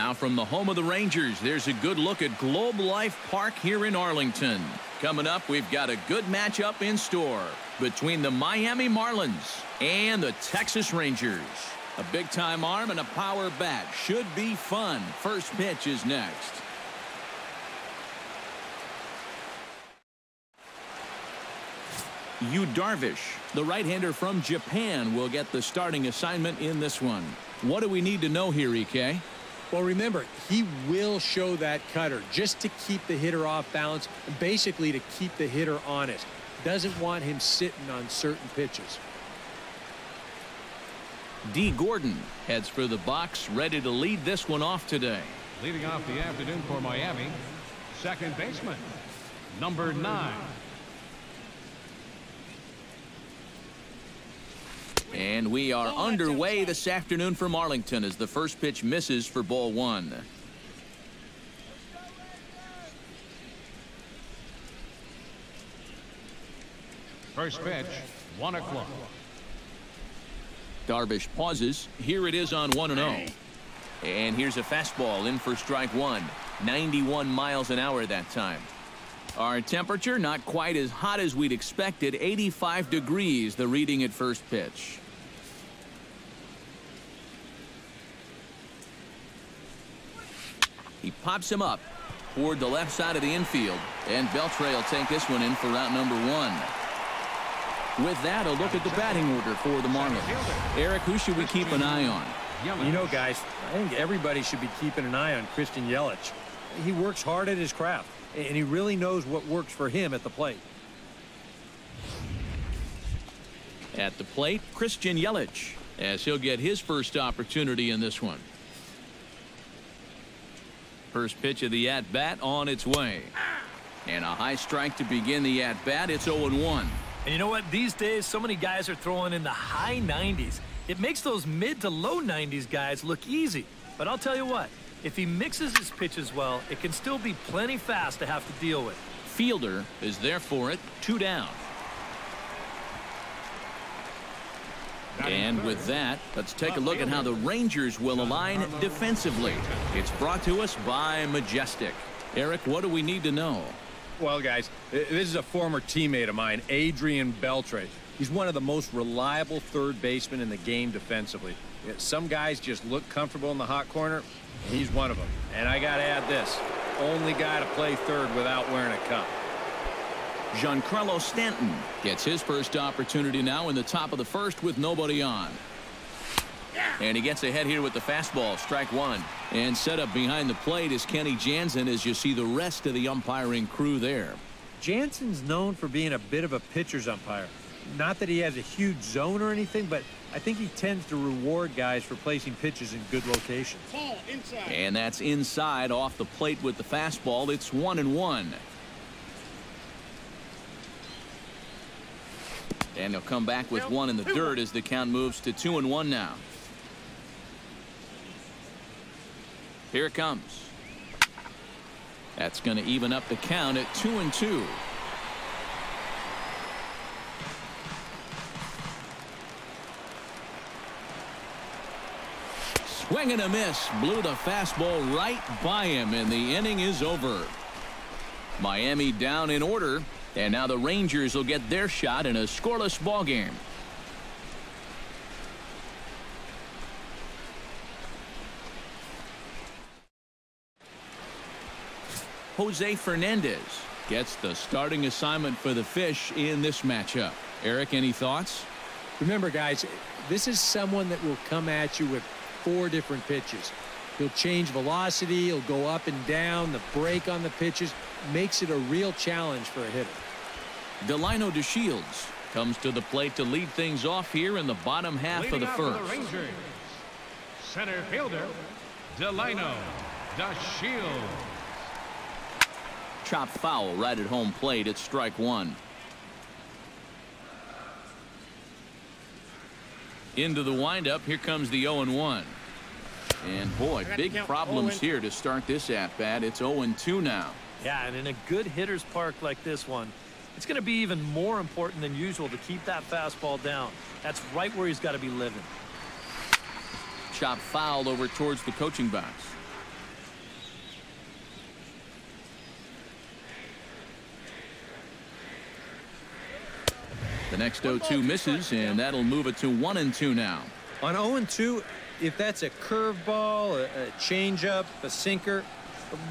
Now from the home of the Rangers, there's a good look at Globe Life Park here in Arlington. Coming up, we've got a good matchup in store between the Miami Marlins and the Texas Rangers. A big-time arm and a power bat should be fun. First pitch is next. Yu Darvish, the right-hander from Japan, will get the starting assignment in this one. What do we need to know here, EK? Well, remember, he will show that cutter just to keep the hitter off balance and basically to keep the hitter honest. Doesn't want him sitting on certain pitches. D. Gordon heads for the box, ready to lead this one off today. Leading off the afternoon for Miami, second baseman, number 9. And we are underway this afternoon from Arlington as the first pitch misses for ball 1. First pitch, 1 o'clock. Darvish pauses. Here it is on 1-0. And here's a fastball in for strike 1. 91 miles an hour that time. Our temperature not quite as hot as we'd expected. 85 degrees the reading at first pitch. He pops him up toward the left side of the infield, and Beltre will take this one in for route number 1. With that, a look at the batting order for the Marlins. Eric, who should we keep an eye on? You know, guys, I think everybody should be keeping an eye on Christian Yelich. He works hard at his craft, and he really knows what works for him at the plate. At the plate, Christian Yelich, as he'll get his first opportunity in this one. First pitch of the at-bat on its way. And a high strike to begin the at-bat. It's 0-1. And you know what? These days, so many guys are throwing in the high 90s. It makes those mid to low 90s guys look easy. But I'll tell you what, if he mixes his pitches well, it can still be plenty fast to have to deal with. Fielder is there for it. 2 down. And with that, let's take a look at how the Rangers will align defensively. It's brought to us by Majestic. Eric, what do we need to know? Well, guys, this is a former teammate of mine, Adrian Beltre. He's one of the most reliable third basemen in the game defensively. Some guys just look comfortable in the hot corner. He's one of them. And I got to add this, only guy to play third without wearing a cup. Giancarlo Stanton gets his first opportunity now in the top of the first with nobody on. And he gets ahead here with the fastball, strike 1. And set up behind the plate is Kenny Jansen as you see the rest of the umpiring crew there. Jansen's known for being a bit of a pitcher's umpire. Not that he has a huge zone or anything, but I think he tends to reward guys for placing pitches in good locations. And that's inside off the plate with the fastball. It's 1-1. And he'll come back with one in the dirt as the count moves to 2-1 now. Here it comes. That's going to even up the count at 2-2. Swing and a miss. Blew the fastball right by him, and the inning is over. Miami down in order. And now the Rangers will get their shot in a scoreless ball game. Jose Fernandez gets the starting assignment for the Fish in this matchup. Eric, any thoughts? Remember, guys, this is someone that will come at you with 4 different pitches. He'll change velocity, he'll go up and down, the break on the pitches makes it a real challenge for a hitter. Delino DeShields comes to the plate to lead things off here in the bottom half of the first. The Rangers, center fielder, Delino DeShields. Chop foul right at home plate. It's strike 1. Into the windup. Here comes the 0-1. And boy, big problems here to start this at-bat. It's 0-2 now. Yeah, and in a good hitter's park like this one, it's going to be even more important than usual to keep that fastball down. That's right where he's got to be living. Chop foul over towards the coaching box. The next 0-2 misses, and that'll move it to 1-2 now. On 0-2, if that's a curveball, a changeup, a sinker,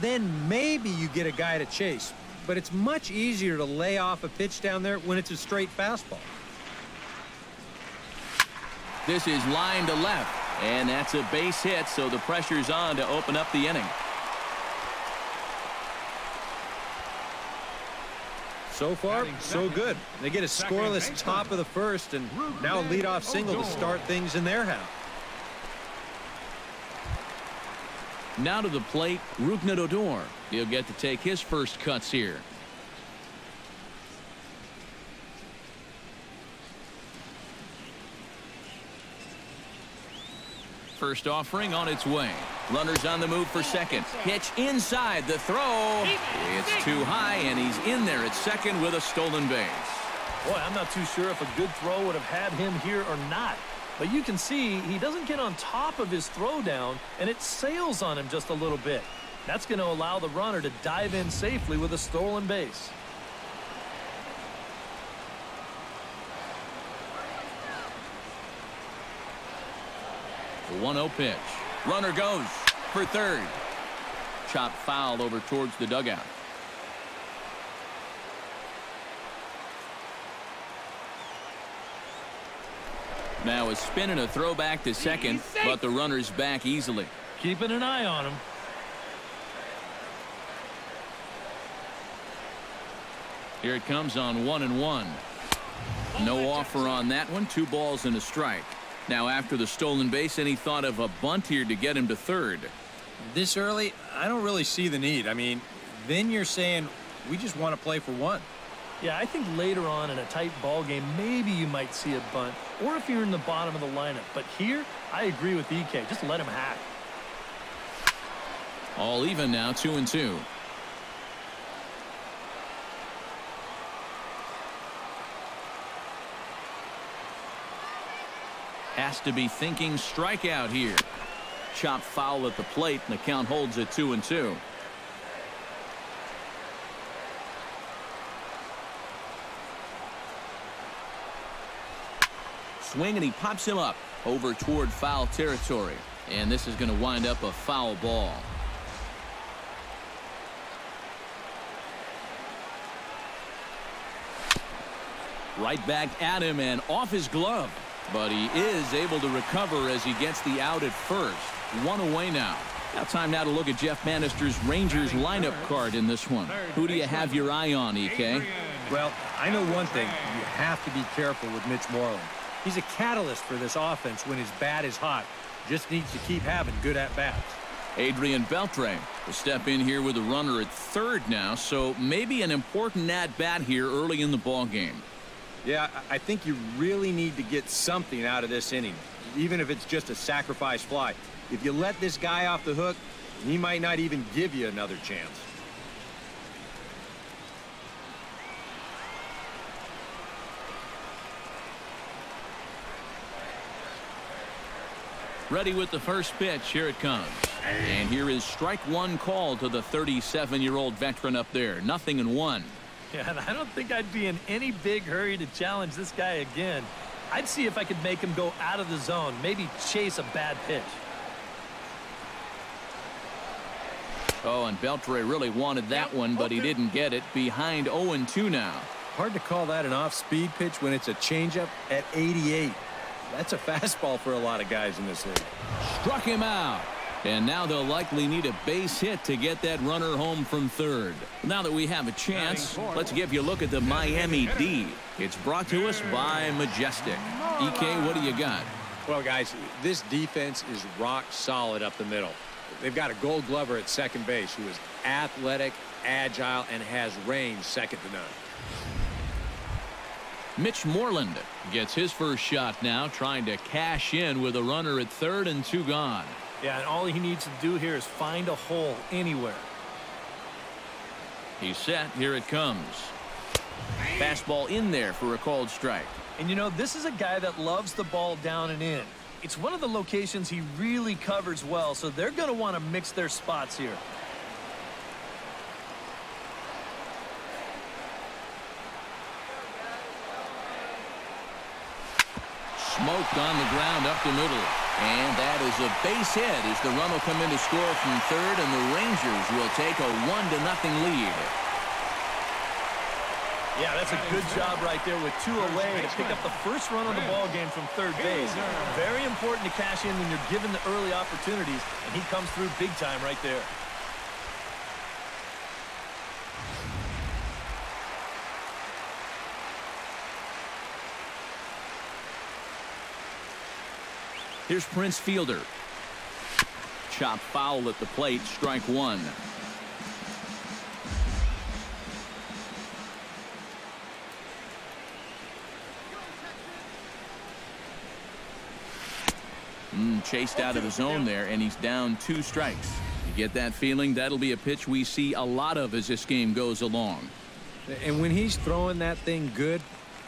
then maybe you get a guy to chase. But it's much easier to lay off a pitch down there when it's a straight fastball. This is line to left, and that's a base hit, so the pressure's on to open up the inning. So far, so good. They get a scoreless top of the first, and now a leadoff single to start things in their half. Now to the plate, Odor. He'll get to take his first cuts here. First offering on its way. Runners on the move for second. Pitch inside. The throw. It's too high, and he's in there at second with a stolen base. Boy, I'm not too sure if a good throw would have had him here or not. But you can see he doesn't get on top of his throw down, and it sails on him just a little bit. That's going to allow the runner to dive in safely with a stolen base. The 1-0 pitch. Runner goes for third. Chopped foul over towards the dugout. Now a spin and a throw back to second, but the runner's back easily. Keeping an eye on him. Here it comes on 1-1. No offer on that one. 2 balls and a strike. Now after the stolen base, any thought of a bunt here to get him to third? This early, I don't really see the need. I mean, then you're saying we just want to play for one. Yeah, I think later on in a tight ball game, maybe you might see a bunt, or if you're in the bottom of the lineup. But here, I agree with EK. Just let him hack. All even now, 2-2. Has to be thinking strikeout here. Chopped foul at the plate, and the count holds at 2-2. Swing, and he pops him up over toward foul territory. And this is going to wind up a foul ball. Right back at him and off his glove. But he is able to recover as he gets the out at first. 1 away now. Now time now to look at Jeff Bannister's Rangers lineup card in this one. Who do you have your eye on, EK? Well, I know one thing. You have to be careful with Mitch Moreland. He's a catalyst for this offense when his bat is hot. Just needs to keep having good at-bats. Adrian Beltre will step in here with a runner at third now, so maybe an important at-bat here early in the ball game. Yeah, I think you really need to get something out of this inning, even if it's just a sacrifice fly. If you let this guy off the hook, he might not even give you another chance. Ready with the first pitch. Here it comes. And here is strike one call to the 37-year-old veteran up there. 0-1. Yeah, and I don't think I'd be in any big hurry to challenge this guy again. I'd see if I could make him go out of the zone, maybe chase a bad pitch. Oh, and Beltre really wanted that one, but he didn't get it. Behind 0-2 now. Hard to call that an off-speed pitch when it's a changeup at 88. That's a fastball for a lot of guys in this league. Struck him out. And now they'll likely need a base hit to get that runner home from third. Now that we have a chance, let's give you a look at the Miami D. It's brought to us by Majestic. EK, what do you got? Well, guys, this defense is rock solid up the middle. They've got a Gold Glover at second base who is athletic, agile, and has range second to none. Mitch Moreland gets his first shot now, trying to cash in with a runner at third and 2 gone. Yeah, and all he needs to do here is find a hole anywhere. He's set. Here it comes. Fastball in there for a called strike. And you know, this is a guy that loves the ball down and in. It's one of the locations he really covers well, so they're going to want to mix their spots here. smoked on the ground up the middle. And that is a base hit as the run will come in to score from third, and the Rangers will take a 1-0 lead. Yeah, that's a good job right there with 2 away to pick up the first run on the ball game from third base. Very important to cash in when you're given the early opportunities, and he comes through big time right there. Here's Prince Fielder. Chop foul at the plate, strike 1. Chased out of the zone there, and he's down 2 strikes. You get that feeling that'll be a pitch we see a lot of as this game goes along. And when he's throwing that thing good,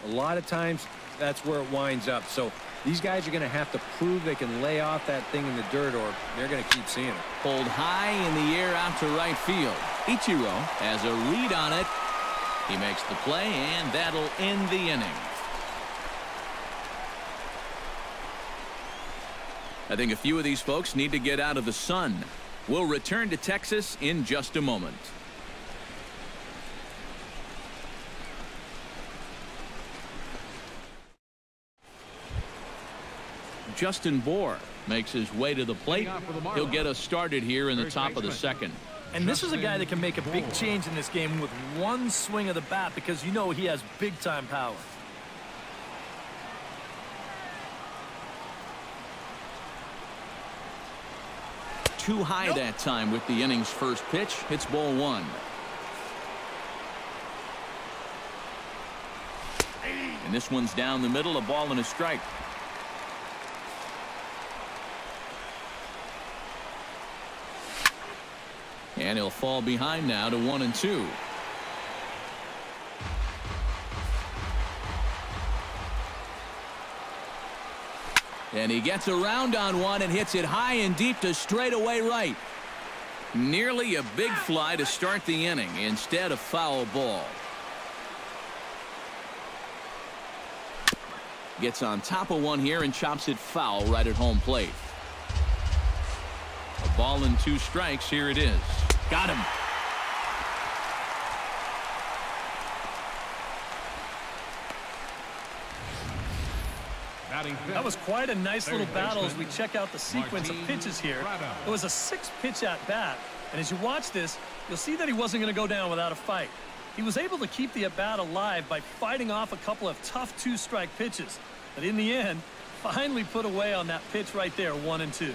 a lot of times that's where it winds up. So these guys are going to have to prove they can lay off that thing in the dirt, or they're going to keep seeing it. Pulled high in the air out to right field. Ichiro has a read on it. He makes the play, and that'll end the inning. I think a few of these folks need to get out of the sun. We'll return to Texas in just a moment. Justin Bohr makes his way to the plate. He'll get us started here in the top of the second. And this is a guy that can make a big change in this game with one swing of the bat, because you know he has big-time power. Too high that time with the inning's first pitch. It's ball 1. And this one's down the middle, a ball and a strike. And he'll fall behind now to 1-2. And he gets around on one and hits it high and deep to straightaway right. Nearly a big fly to start the inning instead of foul ball. Gets on top of one here and chops it foul right at home plate. A ball and 2 strikes. Here it is. Got him. That was quite a nice little battle as we check out the sequence of pitches here. It was a 6-pitch at bat, and as you watch this, you'll see that he wasn't going to go down without a fight. He was able to keep the at bat alive by fighting off a couple of tough 2-strike pitches, but in the end, finally put away on that pitch right there, 1-2.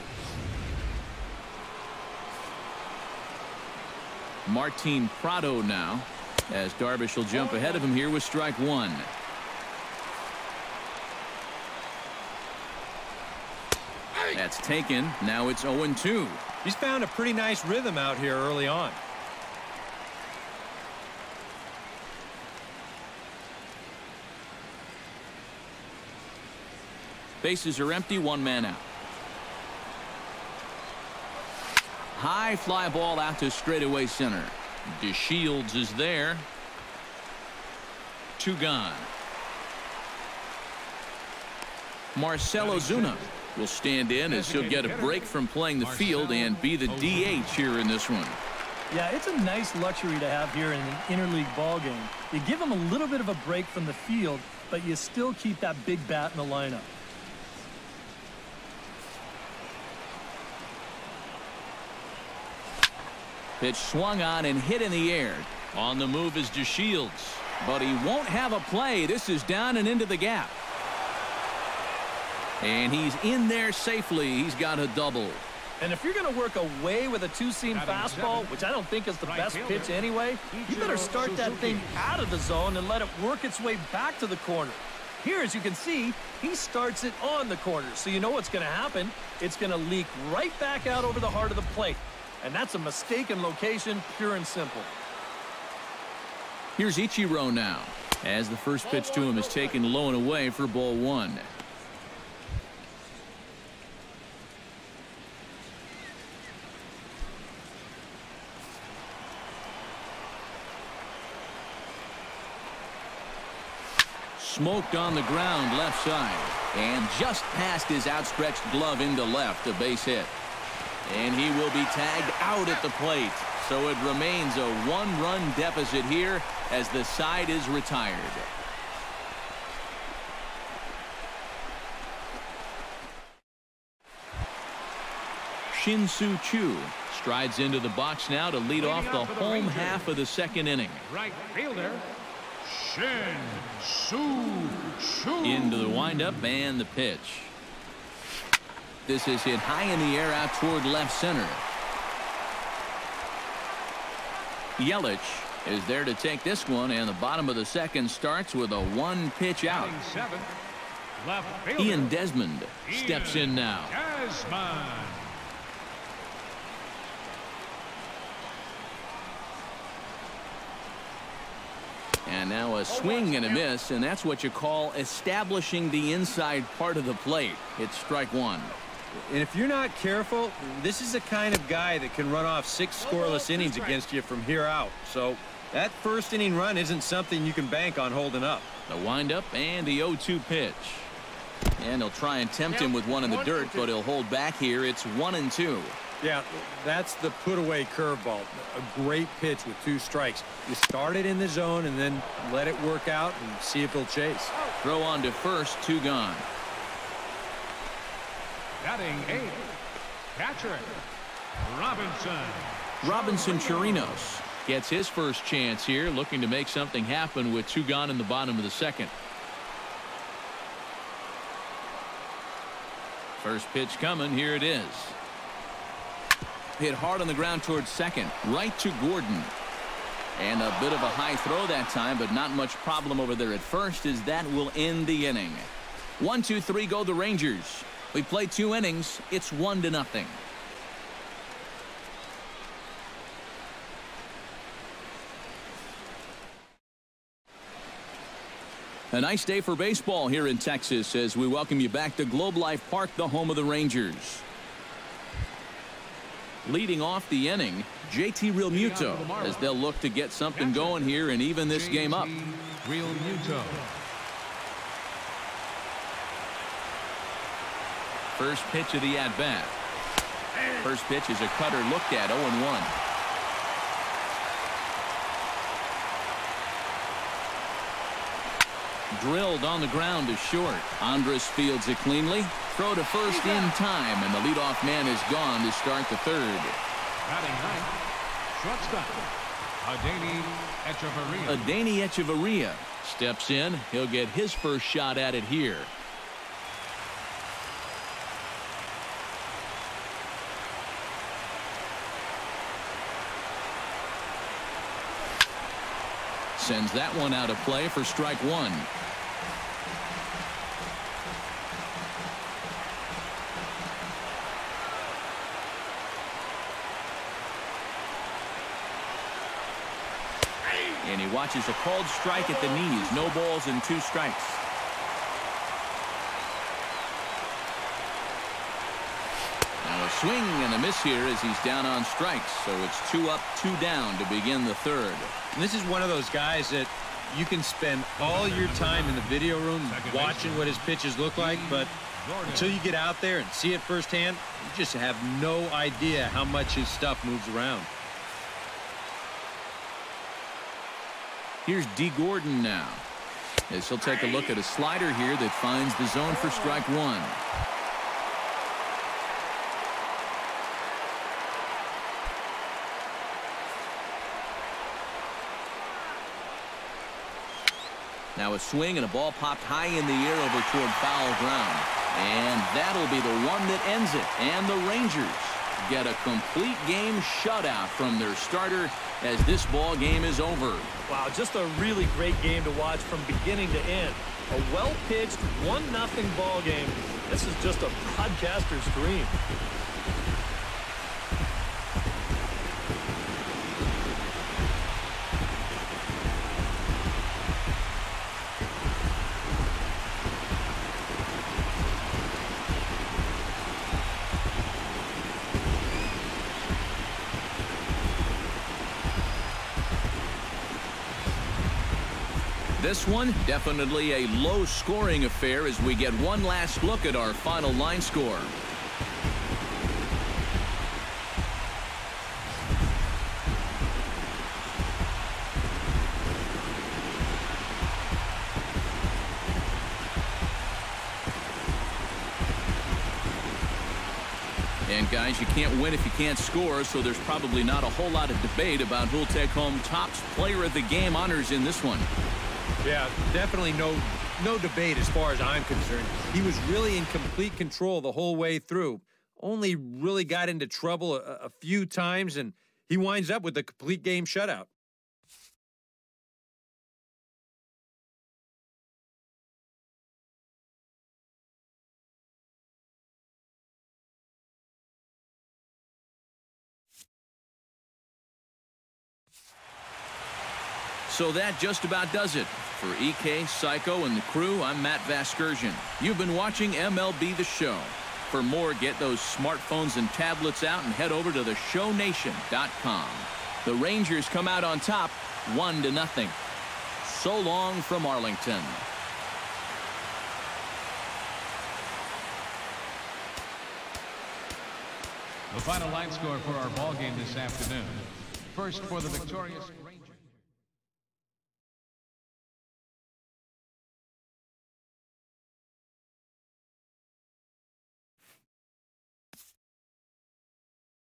Martin Prado now, as Darvish will jump ahead of him here with strike 1. That's taken. Now it's 0-2. He's found a pretty nice rhythm out here early on. Bases are empty, 1 man out. High fly ball out to straightaway center. DeShields is there. 2 gone. Marcell Ozuna will stand in as he'll get a break from playing the field and be the DH here in this one. Yeah, it's a nice luxury to have here in an interleague ball game. You give him a little bit of a break from the field, but you still keep that big bat in the lineup. Pitch swung on and hit in the air. On the move is DeShields, but he won't have a play. This is down and into the gap. And he's in there safely. He's got a double. And if you're going to work away with a 2-seam fastball, which I don't think is the best pitch anyway, you better start that thing out of the zone and let it work its way back to the corner. Here, as you can see, he starts it on the corner. So you know what's going to happen. It's going to leak right back out over the heart of the plate. And that's a mistaken location, pure and simple. Here's Ichiro now, as the first pitch to him is taken low and away for ball 1. smoked on the ground left side. And just past his outstretched glove into left, a base hit. And he will be tagged out at the plate. So it remains a one-run deficit here as the side is retired. Shin-Soo Choo strides into the box now to lead off the home half of the second inning. Right fielder, Shin-Soo Choo. Into the windup and the pitch. This is hit high in the air out toward left center. Yelich is there to take this one, and the bottom of the second starts with a one-pitch out. Ian Desmond steps in now. And now a swing and a miss, and that's what you call establishing the inside part of the plate. It's strike one. And if you're not careful, this is the kind of guy that can run off 6 scoreless innings against you from here out. So that first inning run isn't something you can bank on holding up. The windup and the 0-2 pitch. And he'll try and tempt him with one in the dirt, but he'll hold back here. It's 1-2. Yeah, that's the put-away curveball. A great pitch with 2 strikes. You start it in the zone and then let it work out and see if he'll chase. Throw on to first, 2 gone. Batting 8th, catcher, Robinson Chirinos gets his first chance here, looking to make something happen with 2 gone in the bottom of the second. First pitch coming. Here it is. Hit hard on the ground towards second, right to Gordon. And a bit of a high throw that time, but not much problem over there at first, as that will end the inning. 1-2-3 go the Rangers. We play 2 innings. It's 1-0. A nice day for baseball here in Texas as we welcome you back to Globe Life Park, the home of the Rangers. Leading off the inning, JT Realmuto, as they'll look to get something going here and even this game up. First pitch of the at-bat. First pitch is a cutter looked at, 0-1. Drilled on the ground to short. Andrus fields it cleanly. Throw to first in time, and the leadoff man is gone to start the third. Batting ninth, shortstop, Adeiny Echeverria steps in. He'll get his first shot at it here. Sends that one out of play for strike one. And he watches a called strike at the knees. No balls and 2 strikes. Now a swing and a miss here as he's down on strikes. So it's 2 up, 2 down to begin the third. And this is one of those guys that you can spend all your time in the video room watching what his pitches look like, but until you get out there and see it firsthand, you just have no idea how much his stuff moves around. Here's D. Gordon now, as he'll take a look at a slider here that finds the zone for strike one. Now a swing and a ball popped high in the air over toward foul ground. And that'll be the one that ends it. And the Rangers get a complete game shutout from their starter as this ball game is over. Wow, just a really great game to watch from beginning to end. A well-pitched 1-0 ball game. This is just a broadcaster's dream. This one, definitely a low-scoring affair as we get one last look at our final line score. And guys, you can't win if you can't score, so there's probably not a whole lot of debate about who'll take home Topps Player of the Game honors in this one. Yeah, definitely no debate as far as I'm concerned. He was really in complete control the whole way through. Only really got into trouble a few times, and he winds up with a complete game shutout. So that just about does it. For EK, Psycho, and the crew, I'm Matt Vasgersian. You've been watching MLB The Show. For more, get those smartphones and tablets out and head over to theshownation.com. The Rangers come out on top, 1-0. So long from Arlington. The final line score for our ball game this afternoon. First for the victorious...